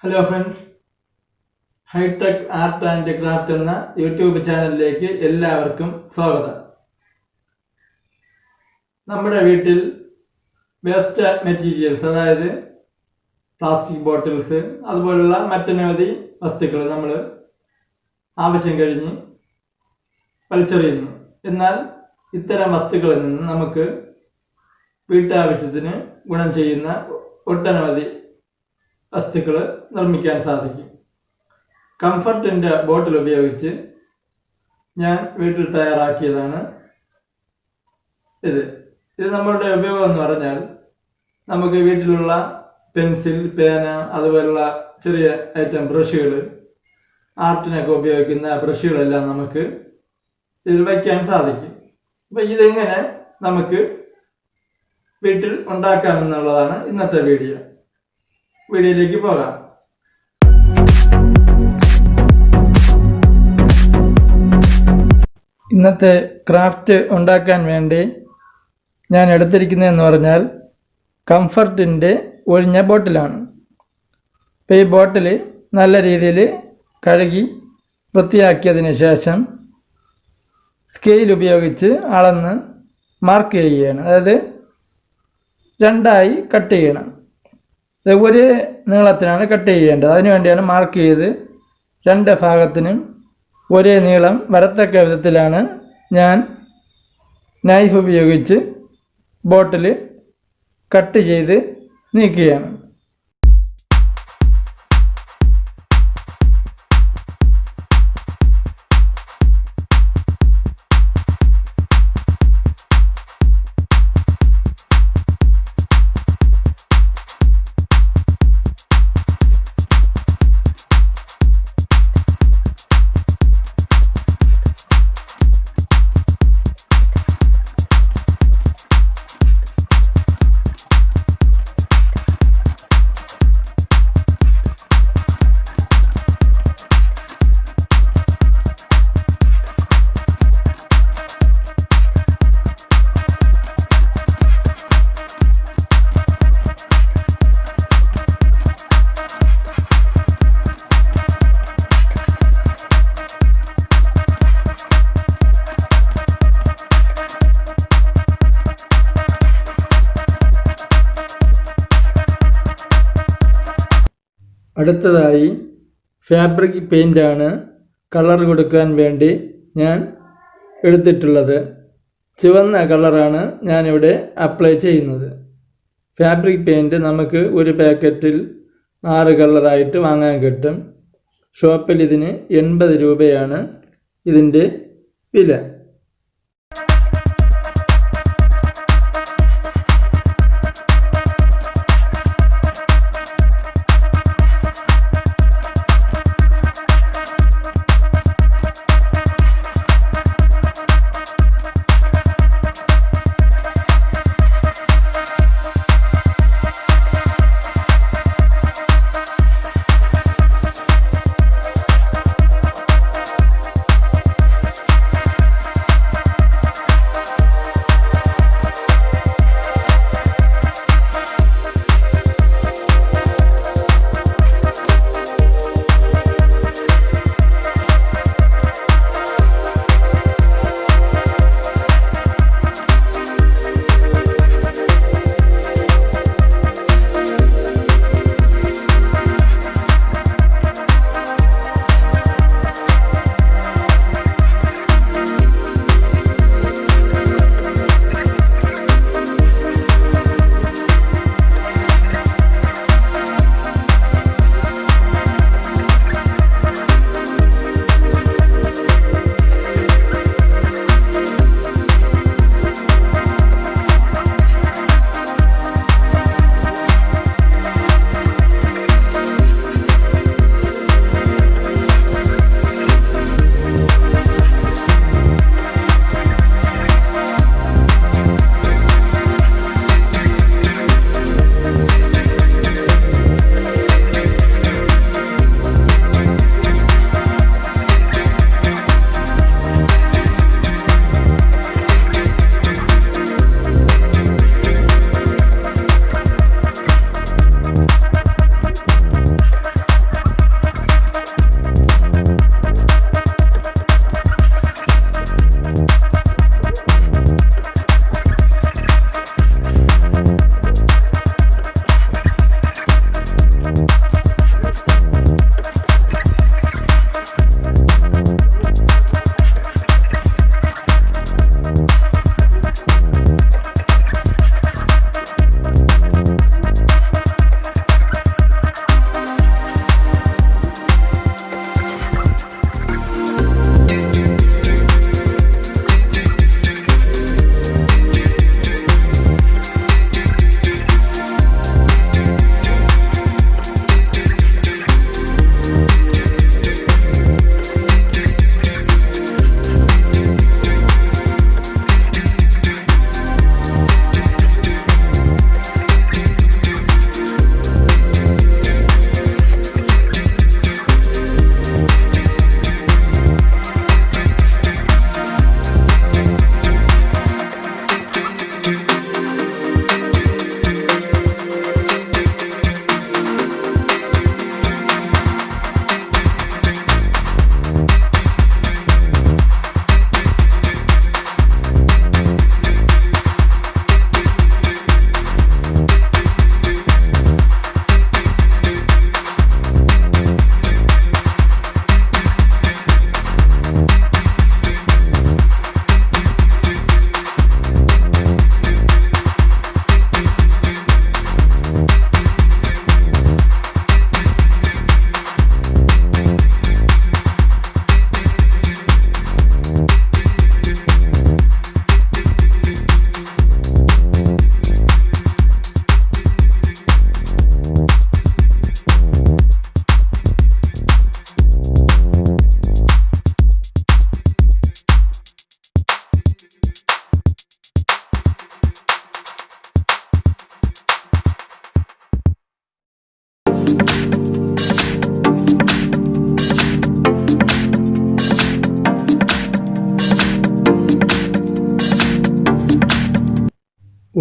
Hello friends, HITECH Art and Craft എന്ന YouTube ചാനലിലേക്ക് എല്ലാവർക്കും സ്വാഗതം. നമ്മുടെ വീട്ടിൽ വേസ്റ്റ് മെറ്റീരിയൽസ്, അതായത് പ്ലാസ്റ്റിക് ബോട്ടിൽസ് അതുപോലുള്ള മറ്റനവധി വസ്തുക്കൾ നമ്മൾ ആവശ്യം കഴിഞ്ഞ് വലിച്ചെറിയുന്നു. എന്നാൽ ഇത്തരം വസ്തുക്കളിൽ നിന്ന് നമുക്ക് വീട്ടാവശ്യത്തിന് ഗുണം ചെയ്യുന്ന ഒട്ടനവധി വസ്തുക്കൾ നിർമ്മിക്കാൻ സാധിക്കും. കംഫർട്ടിൻ്റെ ബോട്ടിൽ ഉപയോഗിച്ച് ഞാൻ വീട്ടിൽ തയ്യാറാക്കിയതാണ് ഇത്. നമ്മളുടെ ഉപയോഗം എന്ന് പറഞ്ഞാൽ നമുക്ക് വീട്ടിലുള്ള പെൻസിൽ, പേന അതുപോലുള്ള ചെറിയ ഐറ്റം ബ്രഷുകൾ, ആർട്ടിനൊക്കെ ഉപയോഗിക്കുന്ന ബ്രഷുകളെല്ലാം നമുക്ക് ഇതിൽ വയ്ക്കാൻ സാധിക്കും. അപ്പം ഇതെങ്ങനെ നമുക്ക് വീട്ടിൽ ഉണ്ടാക്കാമെന്നുള്ളതാണ് ഇന്നത്തെ വീഡിയോയിലേക്ക് പോകാം. ഇന്നത്തെ ക്രാഫ്റ്റ് ഉണ്ടാക്കാൻ വേണ്ടി ഞാൻ എടുത്തിരിക്കുന്നതെന്ന് പറഞ്ഞാൽ കംഫർട്ടിൻ്റെ ഒഴിഞ്ഞ ബോട്ടിലാണ്. അപ്പോൾ ഈ ബോട്ടിൽ നല്ല രീതിയിൽ കഴുകി വൃത്തിയാക്കിയതിന് ശേഷം സ്കെയിൽ ഉപയോഗിച്ച് അളന്ന് മാർക്ക് ചെയ്യുകയാണ്. അതായത് രണ്ടായി കട്ട് ചെയ്യണം. ഒരേ നീളത്തിനാണ് കട്ട് ചെയ്യേണ്ടത്. അതിനുവേണ്ടിയാണ് മാർക്ക് ചെയ്ത് രണ്ട് ഭാഗത്തിനും ഒരേ നീളം വരത്തക്ക വിധത്തിലാണ് ഞാൻ നൈഫ് ഉപയോഗിച്ച് ബോട്ടിൽ കട്ട് ചെയ്ത് നീക്കുകയാണ്. അടുത്തതായി ഫാബ്രിക് പെയിൻ്റാണ് കളർ കൊടുക്കാൻ വേണ്ടി ഞാൻ എടുത്തിട്ടുള്ളത്. ചുവന്ന കളറാണ് ഞാനിവിടെ അപ്ലൈ ചെയ്യുന്നത്. ഫാബ്രിക് പെയിൻറ്റ് നമുക്ക് ഒരു പാക്കറ്റിൽ 6 കളറായിട്ട് വാങ്ങാൻ കിട്ടും. ഷോപ്പിൽ ഇതിന് 80 രൂപയാണ് ഇതിൻ്റെ വില.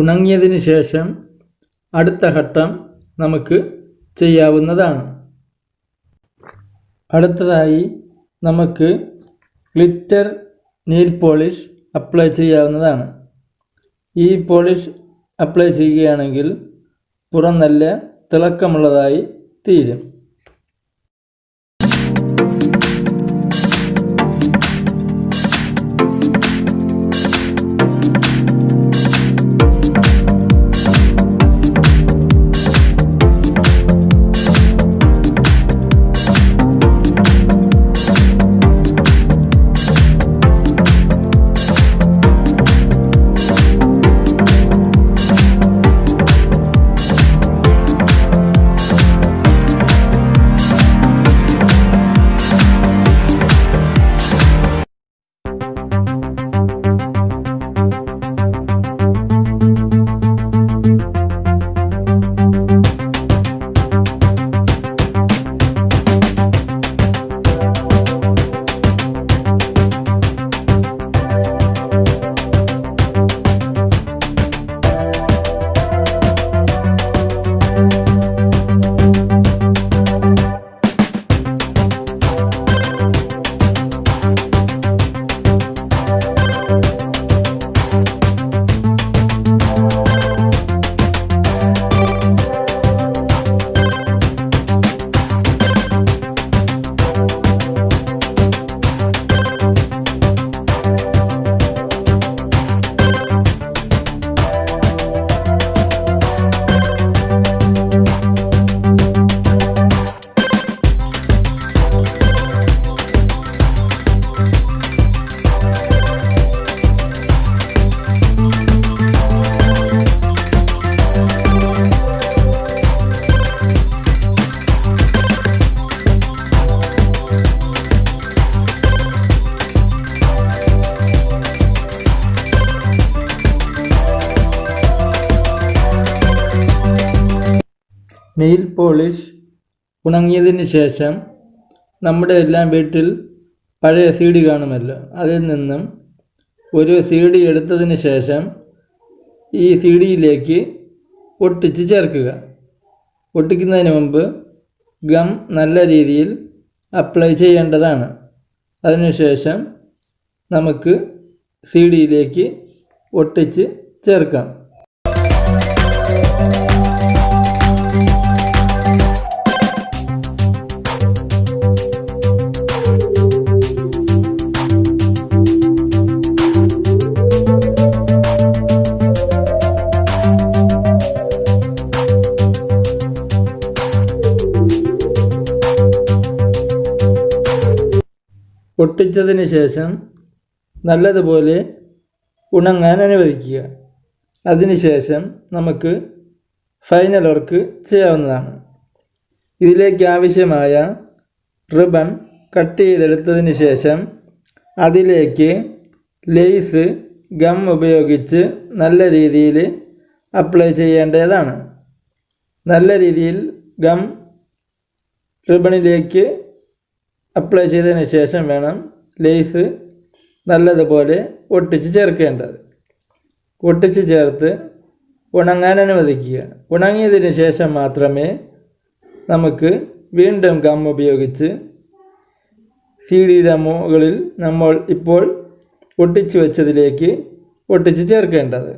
ഉണങ്ങിയതിന് ശേഷം അടുത്ത ഘട്ടം നമുക്ക് ചെയ്യാവുന്നതാണ്. അടുത്തതായി നമുക്ക് ഗ്ലിറ്റർ നെയിൽ പോളിഷ് അപ്ലൈ ചെയ്യാവുന്നതാണ്. ഈ പോളിഷ് അപ്ലൈ ചെയ്യുകയാണെങ്കിൽ പുറം നല്ല തിളക്കമുള്ളതായി തീരും. നെയിൽ പോളിഷ് ഉണങ്ങിയതിന് ശേഷം നമ്മുടെ എല്ലാം വീട്ടിൽ പഴയ CD കാണുമല്ലോ, അതിൽ നിന്നും ഒരു CD എടുത്തതിന് ശേഷം ഈ CDയിലേക്ക് ഒട്ടിച്ച് ചേർക്കുക. ഒട്ടിക്കുന്നതിന് മുമ്പ് ഗം നല്ല രീതിയിൽ അപ്ലൈ ചെയ്യേണ്ടതാണ്. അതിനുശേഷം നമുക്ക് CDയിലേക്ക് ഒട്ടിച്ച് ചേർക്കാം. ഒട്ടിച്ചതിന് ശേഷം നല്ലതുപോലെ ഉണങ്ങാൻ അനുവദിക്കുക. അതിനുശേഷം നമുക്ക് ഫൈനൽ വർക്ക് ചെയ്യാവുന്നതാണ്. ഇതിലേക്ക് ആവശ്യമായ റിബൺ കട്ട് ചെയ്തെടുത്തതിന് ശേഷം അതിലേക്ക് ലേസ് ഗം ഉപയോഗിച്ച് നല്ല രീതിയിൽ അപ്ലൈ ചെയ്യേണ്ടതാണ്. നല്ല രീതിയിൽ ഗം റിബണിലേക്ക് അപ്ലൈ ചെയ്തതിന് ശേഷം വേണം ലേസ് നല്ലതുപോലെ ഒട്ടിച്ച് ചേർക്കേണ്ടത്. ഒട്ടിച്ച് ചേർത്ത് ഉണങ്ങാൻ അനുവദിക്കുക. ഉണങ്ങിയതിന് ശേഷം മാത്രമേ നമുക്ക് വീണ്ടും ഗം ഉപയോഗിച്ച് CDയുടെ മുകളിൽ നമ്മൾ ഇപ്പോൾ ഒട്ടിച്ച് വെച്ചതിലേക്ക് ഒട്ടിച്ച് ചേർക്കേണ്ടത്.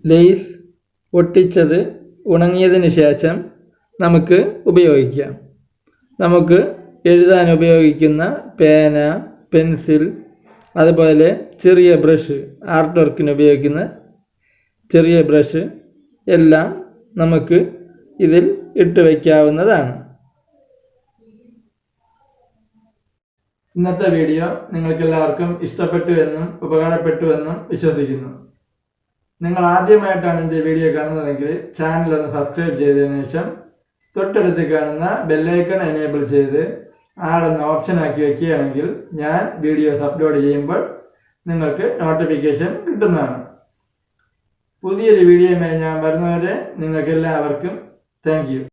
ലേസ് ഒട്ടിച്ചത് ഉണങ്ങിയതിന് ശേഷം നമുക്ക് ഉപയോഗിക്കാം. നമുക്ക് എഴുതാൻ ഉപയോഗിക്കുന്ന പേന, പെൻസിൽ, അതുപോലെ ചെറിയ ബ്രഷ്, ആർട്ട് വർക്കിന് ഉപയോഗിക്കുന്ന ചെറിയ ബ്രഷ് എല്ലാം നമുക്ക് ഇതിൽ ഇട്ട് വയ്ക്കാവുന്നതാണ്. ഇന്നത്തെ വീഡിയോ നിങ്ങൾക്ക് എല്ലാവർക്കും ഇഷ്ടപ്പെട്ടു എന്നും ഉപകാരപ്പെട്ടു എന്നും വിശ്വസിക്കുന്നു. നിങ്ങൾ ആദ്യമായിട്ടാണ് എൻ്റെ വീഡിയോ കാണുന്നതെങ്കിൽ ചാനൽ ഒന്ന് സബ്സ്ക്രൈബ് ചെയ്തതിനു ശേഷം തൊട്ടടുത്ത് കാണുന്ന ബെല്ലൈക്കൺ എനേബിൾ ചെയ്ത് ആളെന്ന ഓപ്ഷൻ ആക്കി വയ്ക്കുകയാണെങ്കിൽ ഞാൻ വീഡിയോസ് അപ്ലോഡ് ചെയ്യുമ്പോൾ നിങ്ങൾക്ക് നോട്ടിഫിക്കേഷൻ കിട്ടുന്നതാണ്. പുതിയൊരു വീഡിയോയുമായി ഞാൻ വരുന്നവരെ നിങ്ങൾക്ക് എല്ലാവർക്കും താങ്ക് യു.